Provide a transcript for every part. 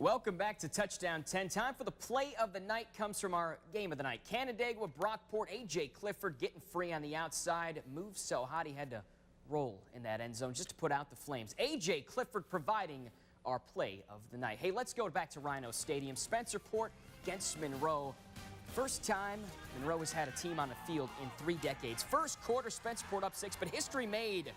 Welcome back to Touchdown 10. Time for the play of the night comes from our game of the night. Canandaigua, Brockport, A.J. Clifford getting free on the outside. Moved so hot he had to roll in that end zone just to put out the flames. A.J. Clifford providing our play of the night. Hey, let's go back to Rhino Stadium. Spencerport against Monroe. First time Monroe has had a team on the field in 3 decades. First quarter, Spencerport up 6, but history made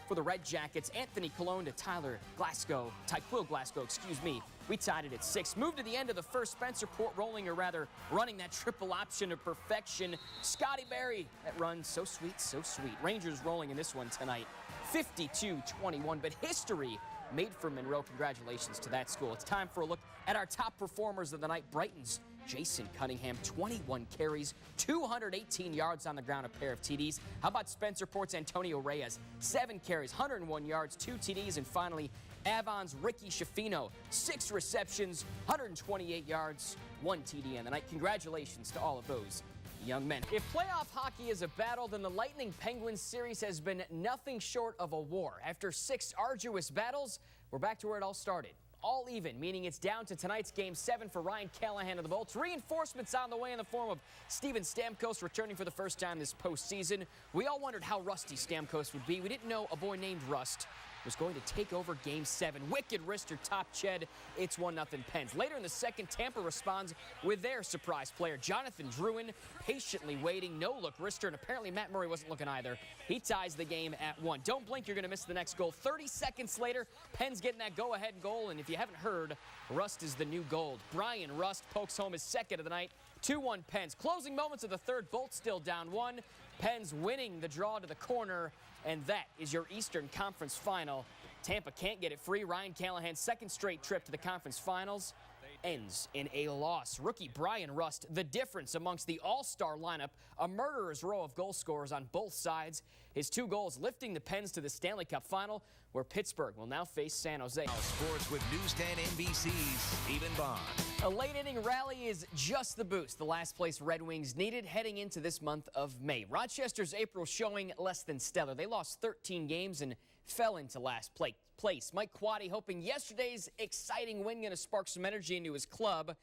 for the Red Jackets. Anthony Colon to Tyquill Glasgow, excuse me. We tied it at 6. Moved to the end of the first. Spencerport rolling, or rather running that triple option to perfection. Scotty Berry, that run so sweet, so sweet. Rangers rolling in this one tonight, 52-21, but history made for Monroe. Congratulations to that school. It's time for a look at our top performers of the night. Brighton's Jason Cunningham, 21 carries, 218 yards on the ground, a pair of TDs. How about Spencerport's Antonio Reyes? 7 carries, 101 yards, 2 TDs. And finally, Avon's Ricky Schifino, 6 receptions, 128 yards, 1 TD on the night. Congratulations to all of those young men. If playoff hockey is a battle, then the Lightning Penguins series has been nothing short of a war. After 6 arduous battles, we're back to where it all started. All even, meaning it's down to tonight's Game 7 for Ryan Callahan of the Bolts. Reinforcements on the way in the form of Steven Stamkos returning for the first time this postseason. We all wondered how rusty Stamkos would be. We didn't know a boy named Rust was going to take over Game 7. Wicked wrister top Ched. It's 1-0 Pens. Later in the second, Tampa responds with their surprise player, Jonathan Drouin, patiently waiting. No look wrister, and apparently Matt Murray wasn't looking either. He ties the game at 1. Don't blink, you're going to miss the next goal. 30 seconds later, Pens getting that go-ahead goal, and if you haven't heard, Rust is the new gold. Brian Rust pokes home his second of the night. 2-1 Pens. Closing moments of the third, Bolts still down 1. Pens winning the draw to the corner. And that is your Eastern Conference final. Tampa can't get it free. Ryan Callahan's second straight trip to the conference finals ends in a loss. Rookie Brian Rust, the difference amongst the all-star lineup, a murderer's row of goal scorers on both sides. His 2 goals lifting the Pens to the Stanley Cup final, where Pittsburgh will now face San Jose. Sports with News 10 NBC's Stephen Bond. A late-inning rally is just the boost the last-place Red Wings needed heading into this month of May. Rochester's April showing less than stellar. They lost 13 games and fell into last place. Mike Quade hoping yesterday's exciting win going to spark some energy into his club.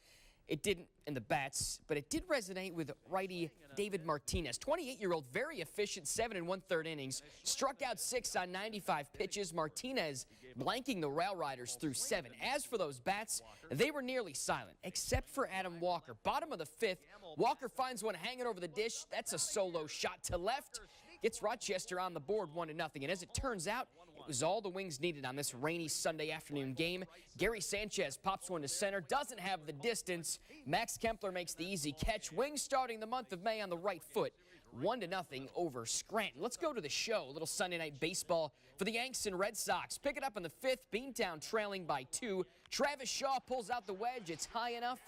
It didn't in the bats, but it did resonate with righty David Martinez. 28-year-old, very efficient, 7 1/3 innings. Struck out 6 on 95 pitches. Martinez blanking the Rail Riders through 7. As for those bats, they were nearly silent, except for Adam Walker. Bottom of the 5th, Walker finds one hanging over the dish. That's a solo shot to left. Gets Rochester on the board 1-0. And as it turns out, it was all the Wings needed on this rainy Sunday afternoon game. Gary Sanchez pops one to center, doesn't have the distance. Max Kempler makes the easy catch. Wings starting the month of May on the right foot, 1-0 over Scranton. Let's go to the show. A little Sunday night baseball for the Yanks and Red Sox. Pick it up in the 5th. Beantown trailing by 2. Travis Shaw pulls out the wedge. It's high enough,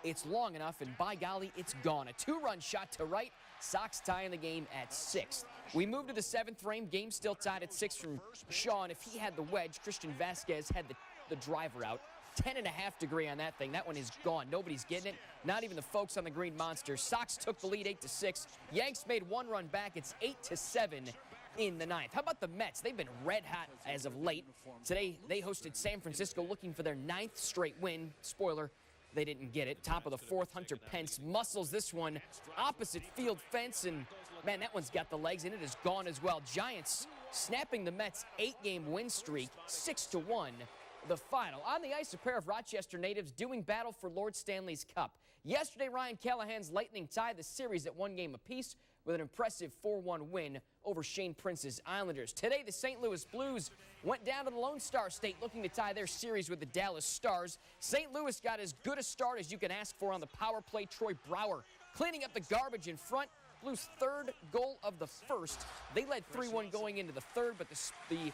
it's long enough, and by golly, it's gone. A 2-run shot to right. Sox tying the game at 6th. We move to the 7th frame. Game still tied at 6 from Shaw, and if he had the wedge, Christian Vasquez had the driver out. 10.5 degree on that thing. That one is gone. Nobody's getting it. Not even the folks on the Green Monster. Sox took the lead 8-6. Yanks made 1 run back. It's 8-7 in the 9th. How about the Mets? They've been red hot as of late. Today, they hosted San Francisco looking for their 9th straight win. Spoiler, they didn't get it. Top of the 4th, Hunter Pence muscles this one opposite field fence, and man, that one's got the legs, and it is gone as well. Giants snapping the Mets' 8-game win streak, 6-1. The final. On the ice, a pair of Rochester natives doing battle for Lord Stanley's Cup. Yesterday, Ryan Callahan's Lightning tied the series at 1 game apiece with an impressive 4-1 win over Shane Prince's Islanders. Today, the St. Louis Blues went down to the Lone Star State looking to tie their series with the Dallas Stars. St. Louis got as good a start as you can ask for on the power play. Troy Brouwer cleaning up the garbage in front. Blues' 3rd goal of the 1st. They led 3-1 going into the 3rd, but the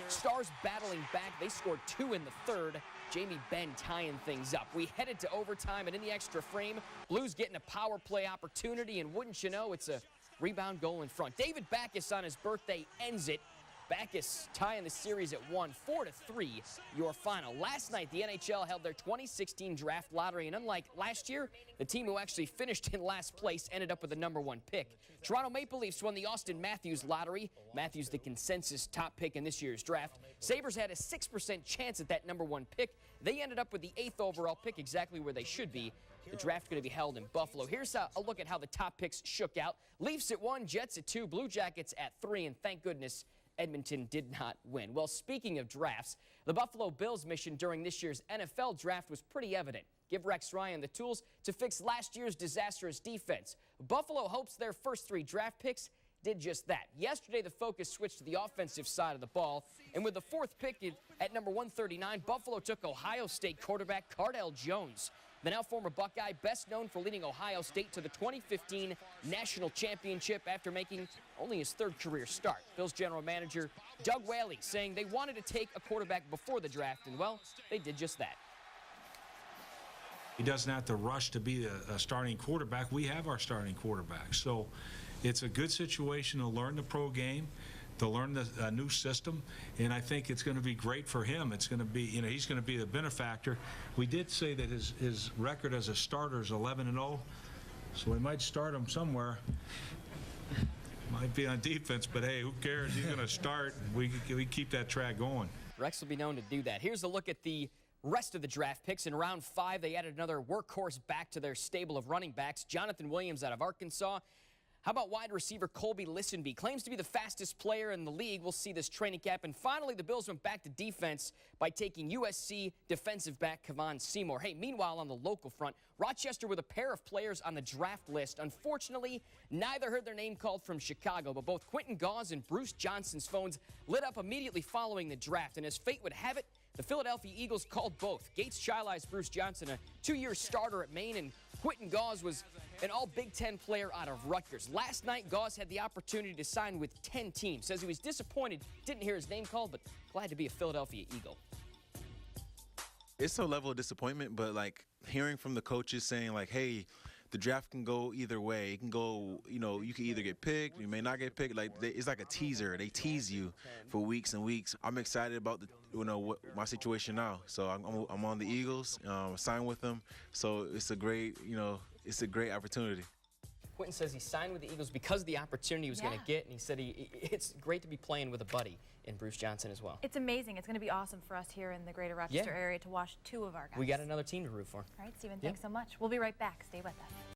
Stars battling back. They scored 2 in the 3rd. Jamie Benn tying things up. We headed to overtime, and in the extra frame, Blues getting a power play opportunity, and wouldn't you know, it's a rebound goal in front. David Backus on his birthday ends it. Backus tying the series at 1, 4-3, your final. Last night, the NHL held their 2016 draft lottery, and unlike last year, the team who actually finished in last place ended up with the #1 pick. Toronto Maple Leafs won the Austin Matthews lottery. Matthews, the consensus top pick in this year's draft. Sabres had a 6% chance at that #1 pick. They ended up with the 8th overall pick, exactly where they should be. The draft going to be held in Buffalo. Here's a look at how the top picks shook out. Leafs at 1, Jets at 2, Blue Jackets at 3, and thank goodness Edmonton did not win. Well, speaking of drafts, the Buffalo Bills' mission during this year's NFL draft was pretty evident. Give Rex Ryan the tools to fix last year's disastrous defense. Buffalo hopes their first 3 draft picks did just that. Yesterday, the focus switched to the offensive side of the ball, and with the 4th pick at number 139, Buffalo took Ohio State quarterback Cardale Jones. The now former Buckeye, best known for leading Ohio State to the 2015 national championship after making only his 3rd career start. Bills general manager Doug Whaley saying they wanted to take a quarterback before the draft, and well, they did just that. He doesn't have to rush to be a starting quarterback. We have our starting quarterback. So it's a good situation to learn the pro game, to learn a new system, and I think it's going to be great for him. It's going to be, he's going to be the benefactor. We did say that his record as a starter is 11-0, so we might start him somewhere. Might be on defense, but hey, who cares? He's going to start. We keep that track going. Rex will be known to do that. Here's a look at the rest of the draft picks. In round 5, they added another workhorse back to their stable of running backs, Jonathan Williams out of Arkansas. How about wide receiver Colby Listenby? Claims to be the fastest player in the league. We'll see this training camp. And finally, the Bills went back to defense by taking USC defensive back Kevon Seymour. Hey, meanwhile, on the local front, Rochester with a pair of players on the draft list. Unfortunately, neither heard their name called from Chicago, but both Quentin Gause and Bruce Johnson's phones lit up immediately following the draft. And as fate would have it, the Philadelphia Eagles called both. Gates Chiley's Bruce Johnson, a 2-year starter at Maine, and Quentin Gause was an all-Big Ten player out of Rutgers. Last night, Gause had the opportunity to sign with 10 teams. Says he was disappointed, didn't hear his name called, but glad to be a Philadelphia Eagle. It's a level of disappointment, but like hearing from the coaches saying like, hey, the draft can go either way. It can go, you can either get picked, you may not get picked. Like it's like a teaser. They tease you for weeks and weeks. I'm excited about my situation now. So I'm on the Eagles, signed with them. So it's a great, it's a great opportunity. Quentin says he signed with the Eagles because of the opportunity he was going to get, and he said it's great to be playing with a buddy in Bruce Johnson as well. It's amazing. It's going to be awesome for us here in the greater Rochester area to watch 2 of our guys. We got another team to root for. All right, Stephen, thanks so much. We'll be right back. Stay with us.